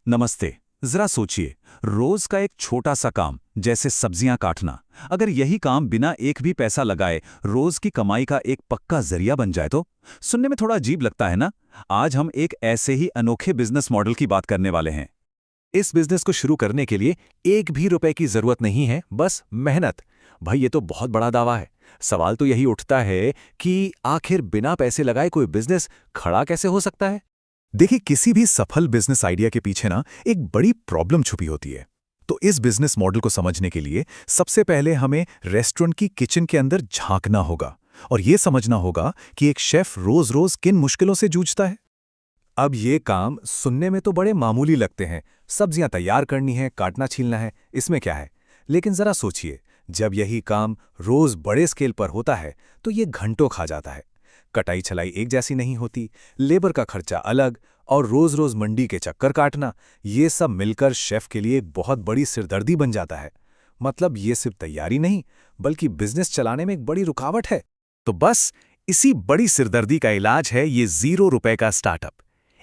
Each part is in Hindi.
नमस्ते। जरा सोचिए, रोज का एक छोटा सा काम जैसे सब्जियां काटना, अगर यही काम बिना एक भी पैसा लगाए रोज की कमाई का एक पक्का जरिया बन जाए तो सुनने में थोड़ा अजीब लगता है ना। आज हम एक ऐसे ही अनोखे बिजनेस मॉडल की बात करने वाले हैं। इस बिजनेस को शुरू करने के लिए एक भी रुपए की जरूरत नहीं है, बस मेहनत। भाई ये तो बहुत बड़ा दावा है। सवाल तो यही उठता है कि आखिर बिना पैसे लगाए कोई बिजनेस खड़ा कैसे हो सकता है। देखिए, किसी भी सफल बिजनेस आइडिया के पीछे ना एक बड़ी प्रॉब्लम छुपी होती है। तो इस बिजनेस मॉडल को समझने के लिए सबसे पहले हमें रेस्टोरेंट की किचन के अंदर झांकना होगा और ये समझना होगा कि एक शेफ रोज रोज किन मुश्किलों से जूझता है। अब ये काम सुनने में तो बड़े मामूली लगते हैं, सब्जियां तैयार करनी है, काटना छीलना है, इसमें क्या है। लेकिन जरा सोचिए, जब यही काम रोज बड़े स्केल पर होता है तो ये घंटों खा जाता है। कटाई छलाई एक जैसी नहीं होती, लेबर का खर्चा अलग, और रोज रोज मंडी के चक्कर काटना, ये सब मिलकर शेफ के लिए एक बहुत बड़ी सिरदर्दी बन जाता है। मतलब ये सिर्फ तैयारी नहीं, बल्कि बिजनेस चलाने में एक बड़ी रुकावट है। तो बस इसी बड़ी सिरदर्दी का इलाज है ये ₹0 का स्टार्टअप।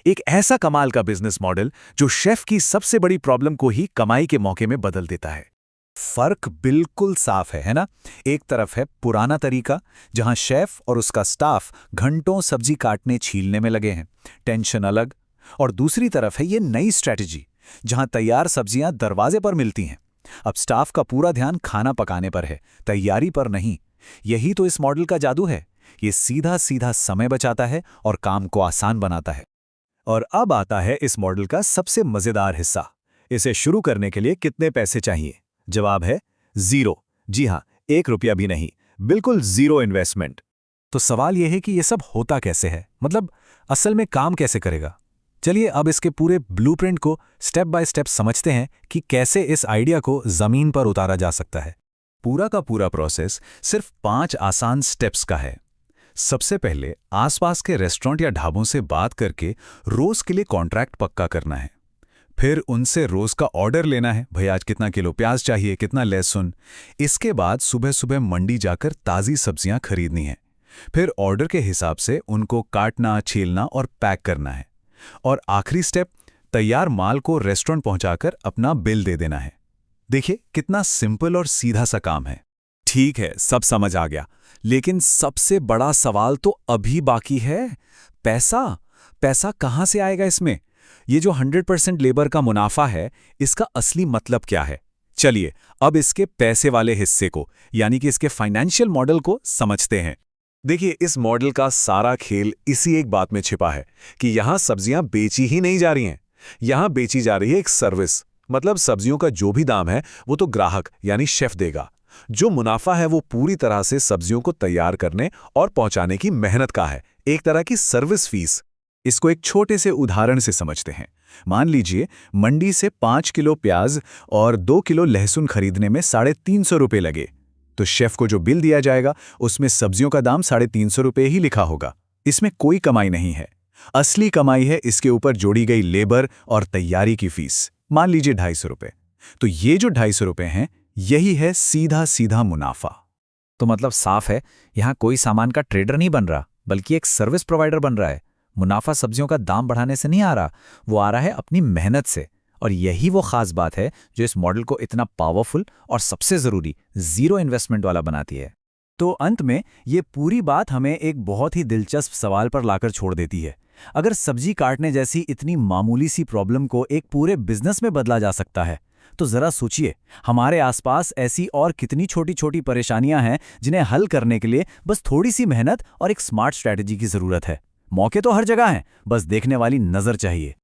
एक ऐसा कमाल का बिजनेस मॉडल जो शेफ की सबसे बड़ी प्रॉब्लम को ही कमाई के मौके में बदल देता है। फर्क बिल्कुल साफ है ना। एक तरफ है पुराना तरीका, जहां शेफ और उसका स्टाफ घंटों सब्जी काटने छीलने में लगे हैं, टेंशन अलग। और दूसरी तरफ है ये नई स्ट्रैटेजी, जहां तैयार सब्जियां दरवाजे पर मिलती हैं। अब स्टाफ का पूरा ध्यान खाना पकाने पर है, तैयारी पर नहीं। यही तो इस मॉडल का जादू है। ये सीधा सीधा समय बचाता है और काम को आसान बनाता है। और अब आता है इस मॉडल का सबसे मजेदार हिस्सा। इसे शुरू करने के लिए कितने पैसे चाहिए? जवाब है जीरो। जी हां, ₹1 भी नहीं, बिल्कुल जीरो इन्वेस्टमेंट। तो सवाल यह है कि यह सब होता कैसे है, मतलब असल में काम कैसे करेगा। चलिए अब इसके पूरे ब्लूप्रिंट को स्टेप बाय स्टेप समझते हैं कि कैसे इस आइडिया को जमीन पर उतारा जा सकता है। पूरा का पूरा प्रोसेस सिर्फ 5 आसान स्टेप्स का है। सबसे पहले आसपास के रेस्टोरेंट या ढाबों से बात करके रोज के लिए कॉन्ट्रैक्ट पक्का करना है। फिर उनसे रोज का ऑर्डर लेना है, भाई आज कितना किलो प्याज चाहिए, कितना लहसुन। इसके बाद सुबह सुबह मंडी जाकर ताज़ी सब्जियां खरीदनी है। फिर ऑर्डर के हिसाब से उनको काटना, छीलना और पैक करना है। और आखिरी स्टेप, तैयार माल को रेस्टोरेंट पहुंचाकर अपना बिल दे देना है। देखिए कितना सिंपल और सीधा सा काम है। ठीक है, सब समझ आ गया, लेकिन सबसे बड़ा सवाल तो अभी बाकी है। पैसा पैसा कहाँ से आएगा इसमें? ये जो 100% लेबर का मुनाफा है, इसका असली मतलब क्या है? चलिए अब इसके पैसे वाले हिस्से को, यानी कि इसके फाइनेंशियल मॉडल को समझते हैं। देखिए, इस मॉडल का सारा खेल इसी एक बात में छिपा है कि यहां सब्जियां बेची ही नहीं जा रही हैं। यहां बेची जा रही है एक सर्विस। मतलब सब्जियों का जो भी दाम है वो तो ग्राहक यानी शेफ देगा। जो मुनाफा है वो पूरी तरह से सब्जियों को तैयार करने और पहुंचाने की मेहनत का है, एक तरह की सर्विस फीस। इसको एक छोटे से उदाहरण से समझते हैं। मान लीजिए मंडी से 5 किलो प्याज और 2 किलो लहसुन खरीदने में ₹350 लगे। तो शेफ को जो बिल दिया जाएगा उसमें सब्जियों का दाम ₹350 ही लिखा होगा। इसमें कोई कमाई नहीं है। असली कमाई है इसके ऊपर जोड़ी गई लेबर और तैयारी की फीस, मान लीजिए ₹250। तो ये जो ₹250 हैं, यही है सीधा सीधा मुनाफा। तो मतलब साफ है, यहाँ कोई सामान का ट्रेडर नहीं बन रहा, बल्कि एक सर्विस प्रोवाइडर बन रहा है। मुनाफा सब्जियों का दाम बढ़ाने से नहीं आ रहा, वो आ रहा है अपनी मेहनत से। और यही वो खास बात है जो इस मॉडल को इतना पावरफुल और सबसे जरूरी जीरो इन्वेस्टमेंट वाला बनाती है। तो अंत में ये पूरी बात हमें एक बहुत ही दिलचस्प सवाल पर लाकर छोड़ देती है। अगर सब्जी काटने जैसी इतनी मामूली सी प्रॉब्लम को एक पूरे बिजनेस में बदला जा सकता है, तो जरा सोचिए हमारे आसपास ऐसी और कितनी छोटी छोटी परेशानियां हैं जिन्हें हल करने के लिए बस थोड़ी सी मेहनत और एक स्मार्ट स्ट्रैटेजी की जरूरत है। मौके तो हर जगह हैं, बस देखने वाली नजर चाहिए।